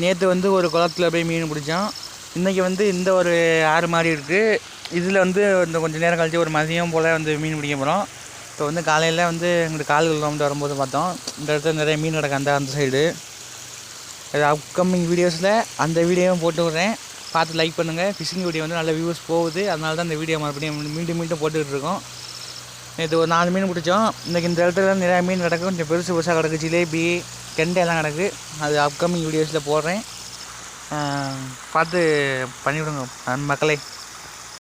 நேற்று வந்து ஒரு குளத்தில் போய் மீன் பிடிச்சோம். இன்றைக்கி வந்து இந்த ஒரு ஆறு மாதிரி இருக்குது. இதில் வந்து இந்த கொஞ்சம் நேரம் கழிச்சு ஒரு மதியம் போல் வந்து மீன் பிடிக்க போகிறோம். இப்போ வந்து காலையில் வந்து எங்களுக்கு கால்கள் வந்து வரும்போது பார்த்தோம், இந்த இடத்துல நிறைய மீன் கிடக்கு அந்த சைடு. அது அப்கமிங் வீடியோஸில் அந்த வீடியோவும் போட்டு விட்றேன், பார்த்து லைக் பண்ணுங்கள். ஃபிஷிங் வீடியோ வந்து நல்ல வியூஸ் போகுது, அதனால தான் இந்த வீடியோ மறுபடியும் மீண்டும் போட்டுக்கிட்டு இருக்கோம். நேற்று ஒரு 4 மீன் பிடிச்சோம். இன்றைக்கி இந்த இடத்துல நிறையா மீன் கிடக்கு, கொஞ்சம் பெருசாக கிடக்கு, ஜிலேபி கெண்டை எல்லாம் கிடக்கு. அது அப்கமிங் வீடியோஸில் போடுறேன், பார்த்து பண்ணிவிடுங்க மக்களே.